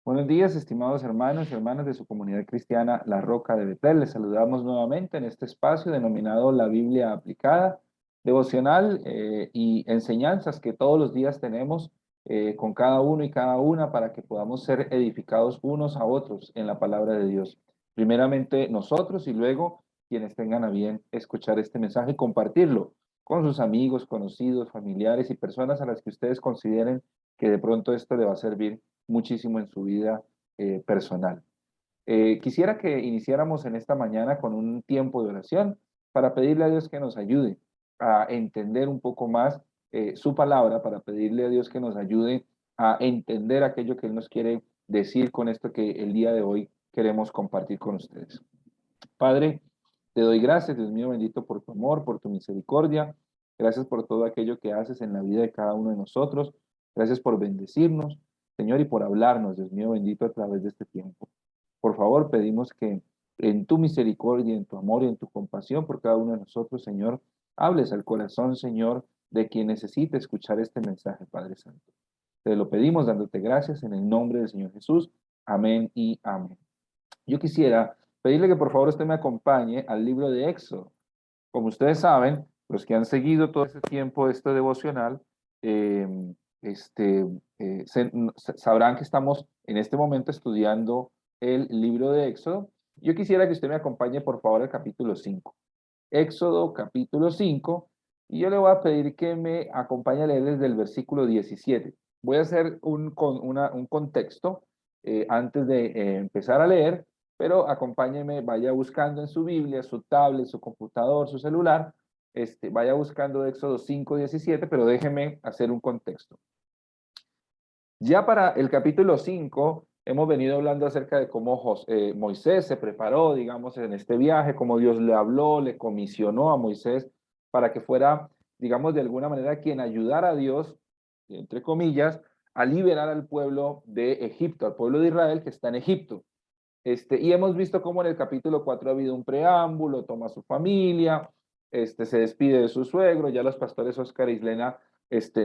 Buenos días, estimados hermanos y hermanas de su comunidad cristiana La Roca de Betel. Les saludamos nuevamente en este espacio denominado La Biblia Aplicada, devocional y enseñanzas que todos los días tenemos con cada uno y cada una para que podamos ser edificados unos a otros en la palabra de Dios. Primeramente nosotros y luego quienes tengan a bien escuchar este mensaje y compartirlo con sus amigos, conocidos, familiares y personas a las que ustedes consideren que de pronto esto le va a servir muchísimo en su vida personal. Quisiera que iniciáramos en esta mañana con un tiempo de oración para pedirle a Dios que nos ayude a entender un poco más su palabra, para pedirle a Dios que nos ayude a entender aquello que Él nos quiere decir con esto que el día de hoy queremos compartir con ustedes. Padre, te doy gracias, Dios mío bendito, por tu amor, por tu misericordia. Gracias por todo aquello que haces en la vida de cada uno de nosotros. Gracias por bendecirnos, Señor, y por hablarnos, Dios mío bendito, a través de este tiempo. Por favor, pedimos que en tu misericordia, en tu amor y en tu compasión por cada uno de nosotros, Señor, hables al corazón, Señor, de quien necesite escuchar este mensaje, Padre Santo. Te lo pedimos dándote gracias en el nombre del Señor Jesús. Amén y amén. Yo quisiera pedirle que por favor usted me acompañe al libro de Éxodo. Como ustedes saben, los que han seguido todo este tiempo este devocional, eh, este, sabrán que estamos en este momento estudiando el libro de Éxodo. Yo quisiera que usted me acompañe por favor al capítulo 5. Éxodo capítulo 5, y yo le voy a pedir que me acompañe a leer desde el versículo 17. Voy a hacer un contexto antes de empezar a leer, pero acompáñeme, vaya buscando en su Biblia, su tablet, su computador, su celular, vaya buscando Éxodo 5:17, pero déjeme hacer un contexto. Ya para el capítulo 5 hemos venido hablando acerca de cómo Moisés se preparó, digamos, en este viaje, cómo Dios le habló, le comisionó a Moisés para que fuera, digamos, de alguna manera quien ayudara a Dios, entre comillas, a liberar al pueblo de Egipto, al pueblo de Israel que está en Egipto. Y hemos visto cómo en el capítulo 4 ha habido un preámbulo, toma a su familia, se despide de su suegro, ya los pastores Oscar y Islena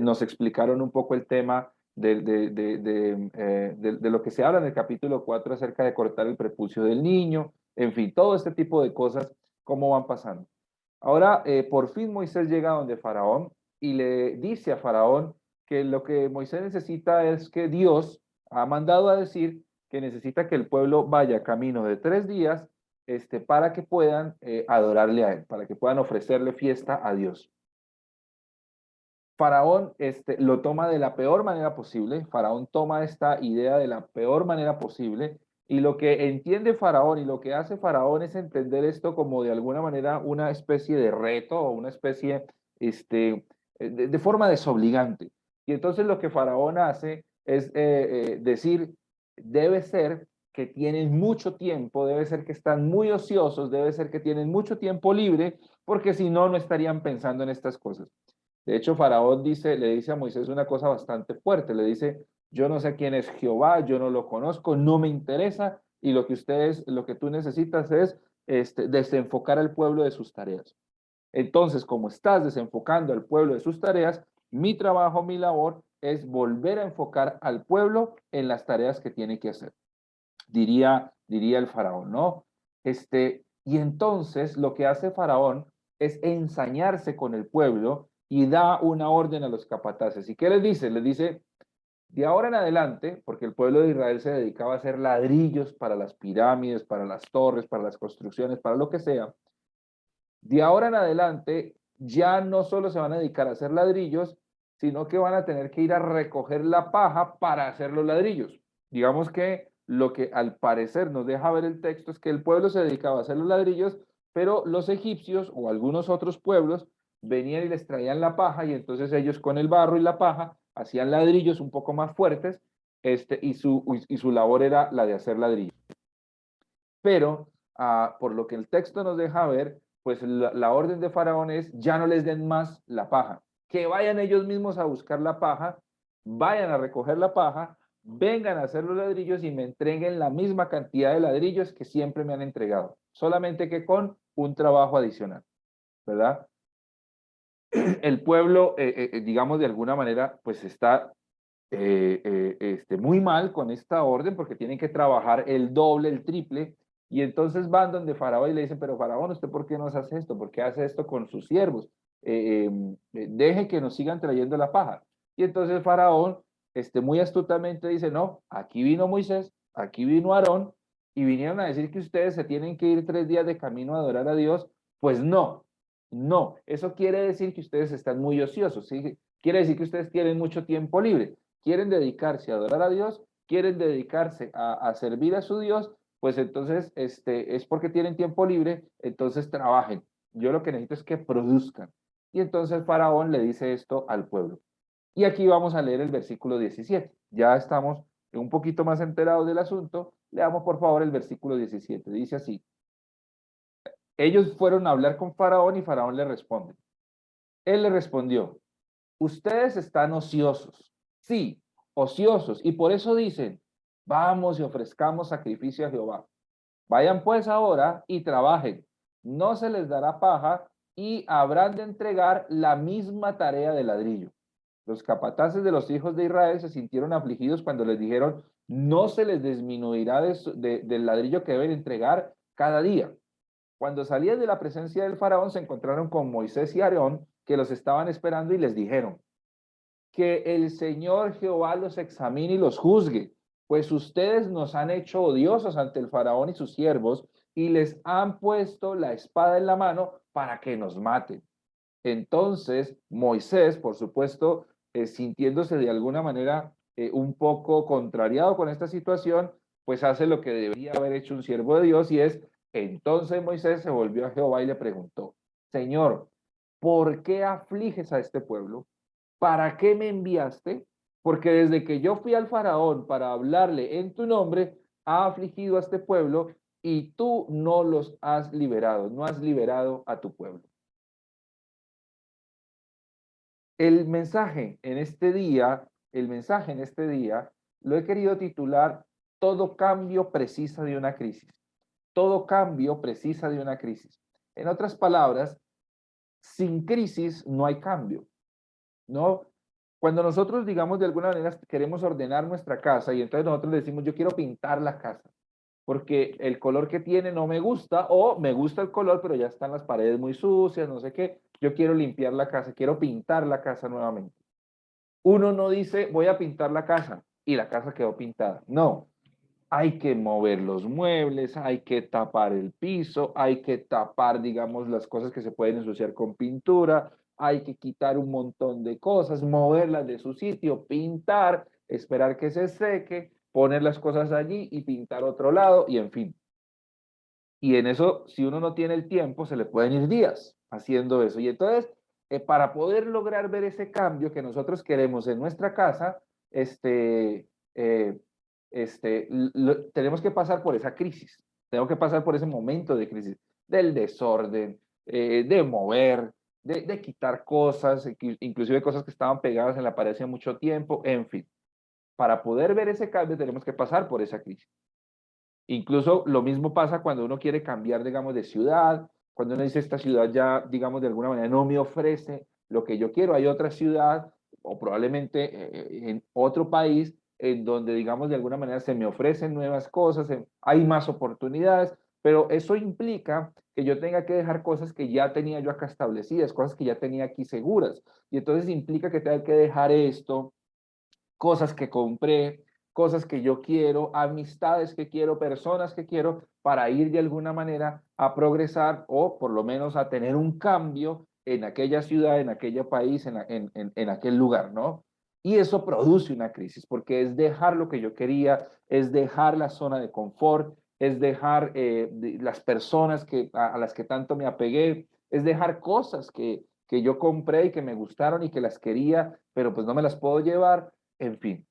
nos explicaron un poco el tema de lo que se habla en el capítulo 4 acerca de cortar el prepucio del niño, en fin, todo este tipo de cosas, cómo van pasando. Ahora, por fin Moisés llega donde Faraón y le dice a Faraón que lo que Moisés necesita es que Dios ha mandado a decir que necesita que el pueblo vaya camino de 3 días para que puedan adorarle a él, para que puedan ofrecerle fiesta a Dios. Faraón lo toma de la peor manera posible, Faraón toma esta idea de la peor manera posible, y lo que entiende Faraón y lo que hace Faraón es entender esto como de alguna manera una especie de reto o una especie de forma desobligante. Y entonces lo que Faraón hace es decir, debe ser que tienen mucho tiempo, debe ser que están muy ociosos, debe ser que tienen mucho tiempo libre, porque si no, no estarían pensando en estas cosas. De hecho, Faraón le dice a Moisés una cosa bastante fuerte, le dice, yo no sé quién es Jehová, yo no lo conozco, no me interesa, y lo que tú necesitas es desenfocar al pueblo de sus tareas. Entonces, como estás desenfocando al pueblo de sus tareas, mi trabajo, mi labor es volver a enfocar al pueblo en las tareas que tiene que hacer, diría el faraón, ¿no? Y entonces lo que hace Faraón es ensañarse con el pueblo y da una orden a los capataces. ¿Y qué les dice? Les dice, de ahora en adelante, porque el pueblo de Israel se dedicaba a hacer ladrillos para las pirámides, para las torres, para las construcciones, para lo que sea, de ahora en adelante ya no solo se van a dedicar a hacer ladrillos, sino que van a tener que ir a recoger la paja para hacer los ladrillos. Digamos que lo que al parecer nos deja ver el texto es que el pueblo se dedicaba a hacer los ladrillos, pero los egipcios o algunos otros pueblos venían y les traían la paja, y entonces ellos con el barro y la paja hacían ladrillos un poco más fuertes, y su labor era la de hacer ladrillos. Pero por lo que el texto nos deja ver, pues la orden de Faraón es, ya no les den más la paja, que vayan ellos mismos a buscar la paja, vayan a recoger la paja, vengan a hacer los ladrillos y me entreguen la misma cantidad de ladrillos que siempre me han entregado, solamente que con un trabajo adicional, ¿verdad? El pueblo, digamos de alguna manera, pues está muy mal con esta orden porque tienen que trabajar el doble, el triple, y entonces van donde Faraón y le dicen, pero Faraón, ¿usted por qué nos hace esto? ¿Por qué hace esto con sus siervos? Deje que nos sigan trayendo la paja. Y entonces Faraón, muy astutamente dice, no, aquí vino Moisés, aquí vino Aarón, y vinieron a decir que ustedes se tienen que ir 3 días de camino a adorar a Dios. Pues no, no, eso quiere decir que ustedes están muy ociosos, ¿sí? Quiere decir que ustedes tienen mucho tiempo libre, quieren dedicarse a adorar a Dios, quieren dedicarse a servir a su Dios, pues entonces es porque tienen tiempo libre, entonces trabajen. Yo lo que necesito es que produzcan. Y entonces Faraón le dice esto al pueblo. Y aquí vamos a leer el versículo 17. Ya estamos un poquito más enterados del asunto. Leamos por favor el versículo 17. Dice así. Ellos fueron a hablar con Faraón y Faraón le responde. Él le respondió, ustedes están ociosos. Sí, ociosos. Y por eso dicen, vamos y ofrezcamos sacrificio a Jehová. Vayan pues ahora y trabajen. No se les dará paja y habrán de entregar la misma tarea de ladrillo. Los capataces de los hijos de Israel se sintieron afligidos cuando les dijeron, no se les disminuirá del ladrillo que deben entregar cada día. Cuando salían de la presencia del faraón, se encontraron con Moisés y Aarón, que los estaban esperando y les dijeron, que el Señor Jehová los examine y los juzgue, pues ustedes nos han hecho odiosos ante el faraón y sus siervos y les han puesto la espada en la mano para que nos maten. Entonces Moisés, por supuesto, sintiéndose de alguna manera un poco contrariado con esta situación, pues hace lo que debería haber hecho un siervo de Dios y es, entonces Moisés se volvió a Jehová y le preguntó, Señor, ¿por qué afliges a este pueblo? ¿Para qué me enviaste? Porque desde que yo fui al faraón para hablarle en tu nombre, ha afligido a este pueblo y tú no los has liberado, no has liberado a tu pueblo. El mensaje en este día, el mensaje en este día, lo he querido titular Todo cambio precisa de una crisis. Todo cambio precisa de una crisis. En otras palabras, sin crisis no hay cambio, ¿no? Cuando nosotros, digamos, de alguna manera queremos ordenar nuestra casa y entonces nosotros le decimos, yo quiero pintar la casa porque el color que tiene no me gusta o me gusta el color, pero ya están las paredes muy sucias, no sé qué, yo quiero limpiar la casa, quiero pintar la casa nuevamente. Uno no dice, voy a pintar la casa y la casa quedó pintada. No, hay que mover los muebles, hay que tapar el piso, hay que tapar, digamos, las cosas que se pueden ensuciar con pintura, hay que quitar un montón de cosas, moverlas de su sitio, pintar, esperar que se seque, poner las cosas allí y pintar otro lado y en fin. Y en eso, si uno no tiene el tiempo, se le pueden ir días haciendo eso. Y entonces, para poder lograr ver ese cambio que nosotros queremos en nuestra casa, eh, tenemos que pasar por esa crisis, tenemos que pasar por ese momento de crisis, del desorden, de mover, de quitar cosas, inclusive cosas que estaban pegadas en la pared hace mucho tiempo, en fin. Para poder ver ese cambio tenemos que pasar por esa crisis. Incluso lo mismo pasa cuando uno quiere cambiar, digamos, de ciudad, cuando uno dice esta ciudad ya, digamos, de alguna manera no me ofrece lo que yo quiero, hay otra ciudad o probablemente en otro país en donde, digamos, de alguna manera se me ofrecen nuevas cosas, hay más oportunidades, pero eso implica que yo tenga que dejar cosas que ya tenía yo acá establecidas, cosas que ya tenía aquí seguras, y entonces implica que tenga que dejar esto, cosas que compré, cosas que yo quiero, amistades que quiero, personas que quiero, para ir de alguna manera a progresar o por lo menos a tener un cambio en aquella ciudad, en aquel país, en aquel lugar, ¿no? Y eso produce una crisis, porque es dejar lo que yo quería, es dejar la zona de confort, es dejar las personas a las que tanto me apegué, es dejar cosas que yo compré y que me gustaron y que las quería, pero pues no me las puedo llevar, en fin,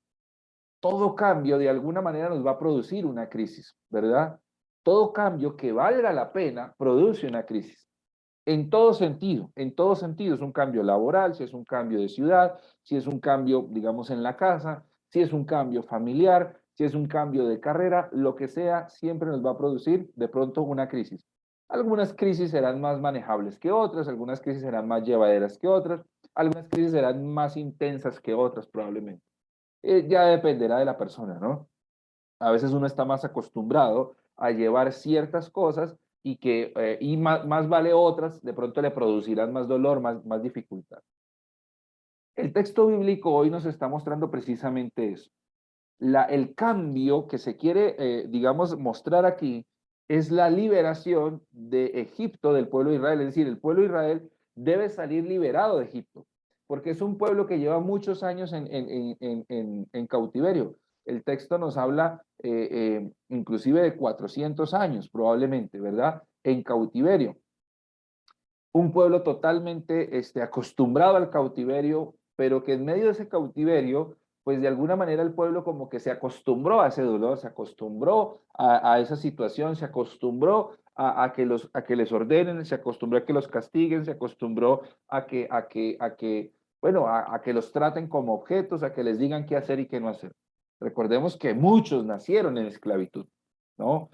todo cambio de alguna manera nos va a producir una crisis, ¿verdad? Todo cambio que valga la pena produce una crisis. En todo sentido, es un cambio laboral, si es un cambio de ciudad, si es un cambio, digamos, en la casa, si es un cambio familiar, si es un cambio de carrera, lo que sea, siempre nos va a producir de pronto una crisis. Algunas crisis serán más manejables que otras, algunas crisis serán más llevaderas que otras, algunas crisis serán más intensas que otras probablemente. ya dependerá de la persona, ¿no? A veces uno está más acostumbrado a llevar ciertas cosas y más vale otras, de pronto le producirán más dolor, más dificultad. El texto bíblico hoy nos está mostrando precisamente eso. El cambio que se quiere, digamos, mostrar aquí es la liberación de Egipto del pueblo de Israel. Es decir, el pueblo de Israel debe salir liberado de Egipto, porque es un pueblo que lleva muchos años en cautiverio. El texto nos habla inclusive de 400 años, probablemente, ¿verdad? En cautiverio. Un pueblo totalmente acostumbrado al cautiverio, pero que en medio de ese cautiverio, pues de alguna manera el pueblo como que se acostumbró a ese dolor, se acostumbró a esa situación, se acostumbró a que les ordenen, se acostumbró a que los castiguen, se acostumbró bueno, a que los traten como objetos, a que les digan qué hacer y qué no hacer. Recordemos que muchos nacieron en esclavitud, ¿no?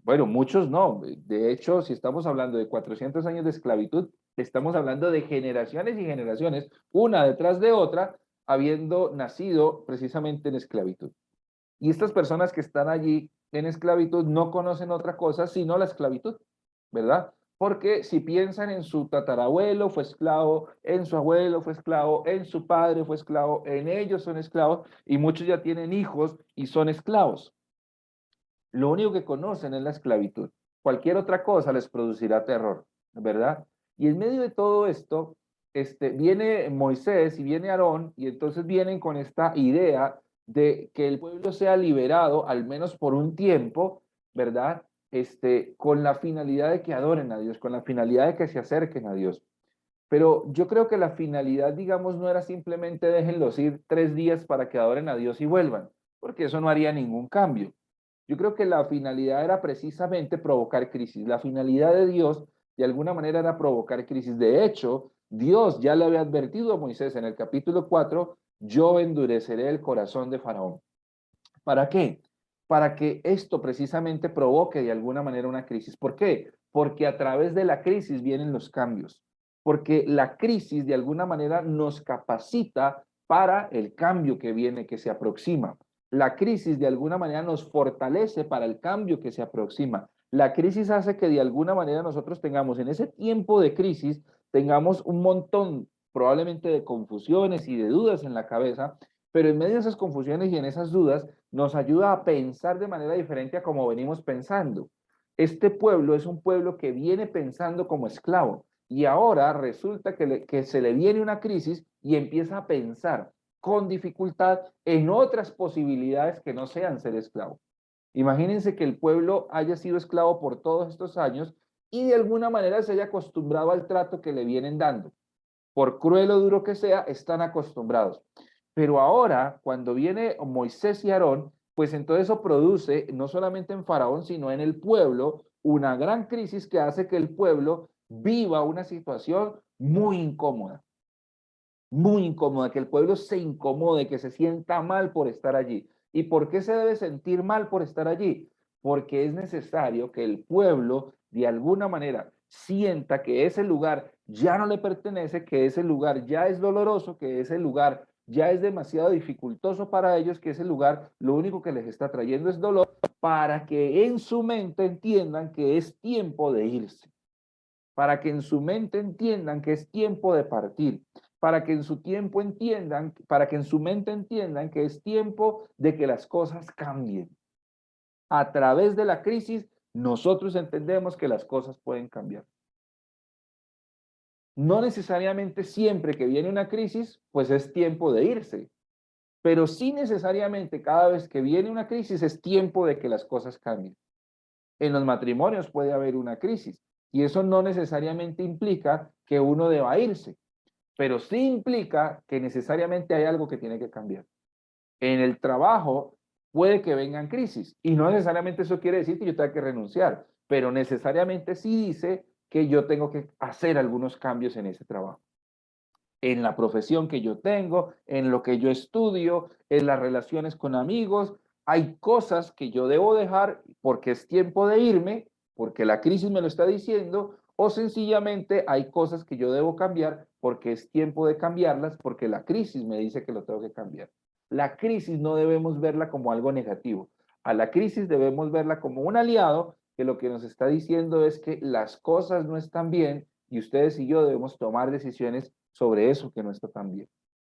Bueno, muchos no. De hecho, si estamos hablando de 400 años de esclavitud, estamos hablando de generaciones y generaciones, una detrás de otra, habiendo nacido precisamente en esclavitud. Y estas personas que están allí en esclavitud no conocen otra cosa sino la esclavitud, ¿verdad? Porque si piensan en su tatarabuelo fue esclavo, en su abuelo fue esclavo, en su padre fue esclavo, en ellos son esclavos y muchos ya tienen hijos y son esclavos. Lo único que conocen es la esclavitud. Cualquier otra cosa les producirá terror, ¿verdad? Y en medio de todo esto, viene Moisés y viene Aarón, y entonces vienen con esta idea de que el pueblo sea liberado, al menos por un tiempo, ¿verdad? Con la finalidad de que adoren a Dios, con la finalidad de que se acerquen a Dios. Pero yo creo que la finalidad, digamos, no era simplemente déjenlos ir 3 días para que adoren a Dios y vuelvan, porque eso no haría ningún cambio. Yo creo que la finalidad era precisamente provocar crisis. La finalidad de Dios, de alguna manera, era provocar crisis. De hecho, Dios ya le había advertido a Moisés en el capítulo 4, yo endureceré el corazón de Faraón. ¿Para qué? Para que esto precisamente provoque de alguna manera una crisis. ¿Por qué? Porque a través de la crisis vienen los cambios. Porque la crisis de alguna manera nos capacita para el cambio que viene, que se aproxima. La crisis de alguna manera nos fortalece para el cambio que se aproxima. La crisis hace que de alguna manera nosotros tengamos en ese tiempo de crisis, tengamos un montón probablemente de confusiones y de dudas en la cabeza, pero en medio de esas confusiones y en esas dudas nos ayuda a pensar de manera diferente a como venimos pensando. Este pueblo es un pueblo que viene pensando como esclavo y ahora resulta que se le viene una crisis y empieza a pensar con dificultad en otras posibilidades que no sean ser esclavo. Imagínense que el pueblo haya sido esclavo por todos estos años y de alguna manera se haya acostumbrado al trato que le vienen dando. Por cruel o duro que sea, están acostumbrados. Pero ahora, cuando viene Moisés y Aarón, pues entonces eso produce, no solamente en Faraón, sino en el pueblo, una gran crisis que hace que el pueblo viva una situación muy incómoda, que el pueblo se incomode, que se sienta mal por estar allí. ¿Y por qué se debe sentir mal por estar allí? Porque es necesario que el pueblo de alguna manera sienta que ese lugar ya no le pertenece, que ese lugar ya es doloroso, que ese lugar ya es demasiado dificultoso para ellos, que ese lugar lo único que les está trayendo es dolor, para que en su mente entiendan que es tiempo de irse, para que en su mente entiendan que es tiempo de partir, para que en su tiempo entiendan, para que en su mente entiendan que es tiempo de que las cosas cambien. A través de la crisis, nosotros entendemos que las cosas pueden cambiar. No necesariamente siempre que viene una crisis, pues es tiempo de irse, pero sí necesariamente cada vez que viene una crisis es tiempo de que las cosas cambien. En los matrimonios puede haber una crisis y eso no necesariamente implica que uno deba irse, pero sí implica que necesariamente hay algo que tiene que cambiar. En el trabajo puede que vengan crisis y no necesariamente eso quiere decir que yo tenga que renunciar, pero necesariamente sí dice que yo tengo que hacer algunos cambios en ese trabajo. En la profesión que yo tengo, en lo que yo estudio, en las relaciones con amigos, hay cosas que yo debo dejar porque es tiempo de irme, porque la crisis me lo está diciendo, o sencillamente hay cosas que yo debo cambiar porque es tiempo de cambiarlas, porque la crisis me dice que lo tengo que cambiar. la crisis no debemos verla como algo negativo. A la crisis debemos verla como un aliado que lo que nos está diciendo es que las cosas no están bien y ustedes y yo debemos tomar decisiones sobre eso que no está tan bien.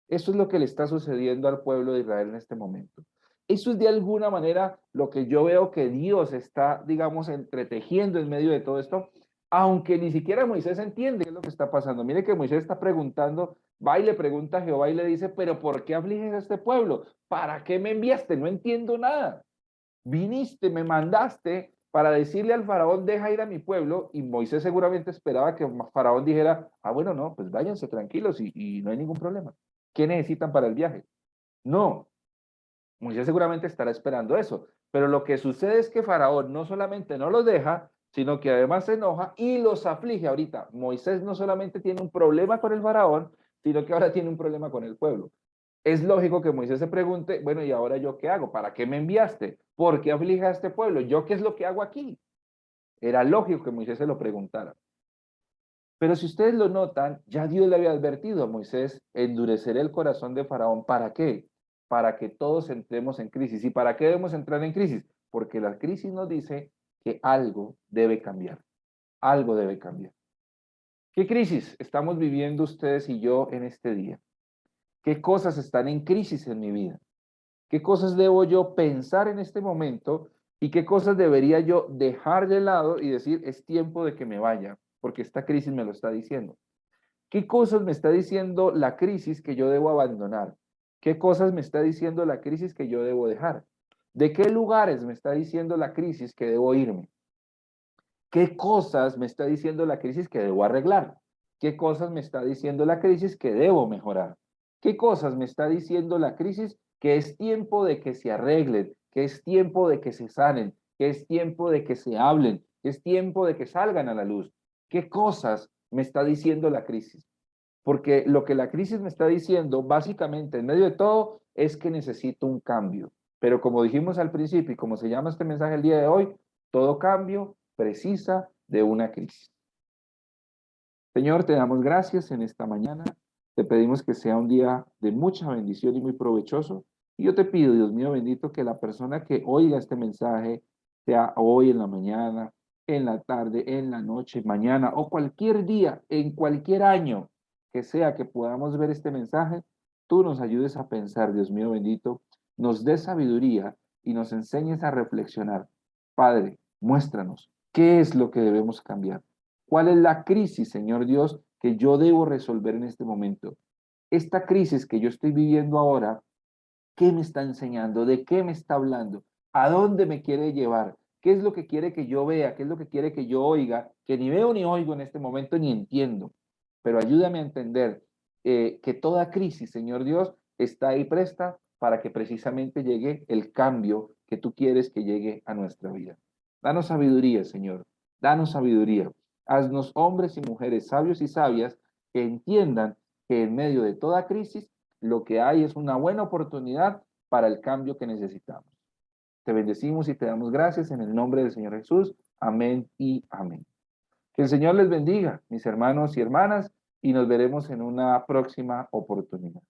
Eso es lo que le está sucediendo al pueblo de Israel en este momento. Eso es de alguna manera lo que yo veo que Dios está, digamos, entretejiendo en medio de todo esto, aunque ni siquiera Moisés entiende qué es lo que está pasando. Mire que Moisés está preguntando, va y le pregunta a Jehová y le dice, pero ¿por qué afliges a este pueblo? ¿Para qué me enviaste? No entiendo nada. Viniste, me mandaste para decirle al faraón, deja ir a mi pueblo, y Moisés seguramente esperaba que faraón dijera, ah, bueno, no, pues váyanse tranquilos y no hay ningún problema. ¿Qué necesitan para el viaje? No, Moisés seguramente estará esperando eso, pero lo que sucede es que faraón no solamente no los deja, sino que además se enoja y los aflige ahorita. Moisés no solamente tiene un problema con el faraón, sino que ahora tiene un problema con el pueblo. Es lógico que Moisés se pregunte, bueno, ¿y ahora yo qué hago? ¿Para qué me enviaste? ¿Por qué aflige a este pueblo? ¿Yo qué es lo que hago aquí? Era lógico que Moisés se lo preguntara. Pero si ustedes lo notan, ya Dios le había advertido a Moisés, endureceré el corazón de Faraón. ¿Para qué? Para que todos entremos en crisis. ¿Y para qué debemos entrar en crisis? Porque la crisis nos dice que algo debe cambiar. Algo debe cambiar. ¿Qué crisis estamos viviendo ustedes y yo en este día? ¿Qué cosas están en crisis en mi vida? ¿Qué cosas debo yo pensar en este momento y qué cosas debería yo dejar de lado y decir, es tiempo de que me vaya, porque esta crisis me lo está diciendo? ¿Qué cosas me está diciendo la crisis que yo debo abandonar? ¿Qué cosas me está diciendo la crisis que yo debo dejar? ¿De qué lugares me está diciendo la crisis que debo irme? ¿Qué cosas me está diciendo la crisis que debo arreglar? ¿Qué cosas me está diciendo la crisis que debo mejorar? ¿Qué cosas me está diciendo la crisis que es tiempo de que se arreglen, que es tiempo de que se sanen, que es tiempo de que se hablen, que es tiempo de que salgan a la luz? ¿Qué cosas me está diciendo la crisis? Porque lo que la crisis me está diciendo, básicamente, en medio de todo, es que necesito un cambio. Pero como dijimos al principio y como se llama este mensaje el día de hoy, todo cambio precisa de una crisis. Señor, te damos gracias en esta mañana. Te pedimos que sea un día de mucha bendición y muy provechoso. Y yo te pido, Dios mío bendito, que la persona que oiga este mensaje, sea hoy en la mañana, en la tarde, en la noche, mañana o cualquier día, en cualquier año que sea que podamos ver este mensaje, tú nos ayudes a pensar, Dios mío bendito, nos des sabiduría y nos enseñes a reflexionar. Padre, muéstranos qué es lo que debemos cambiar. ¿Cuál es la crisis, Señor Dios, que yo debo resolver en este momento? Esta crisis que yo estoy viviendo ahora, ¿qué me está enseñando? ¿De qué me está hablando? ¿A dónde me quiere llevar? ¿Qué es lo que quiere que yo vea? ¿Qué es lo que quiere que yo oiga? Que ni veo ni oigo en este momento ni entiendo. Pero ayúdame a entender que toda crisis, Señor Dios, está ahí presta para que precisamente llegue el cambio que tú quieres que llegue a nuestra vida. Danos sabiduría, Señor. Danos sabiduría. Haznos hombres y mujeres sabios y sabias que entiendan que en medio de toda crisis lo que hay es una buena oportunidad para el cambio que necesitamos. Te bendecimos y te damos gracias en el nombre del Señor Jesús. Amén y amén. Que el Señor les bendiga, mis hermanos y hermanas, y nos veremos en una próxima oportunidad.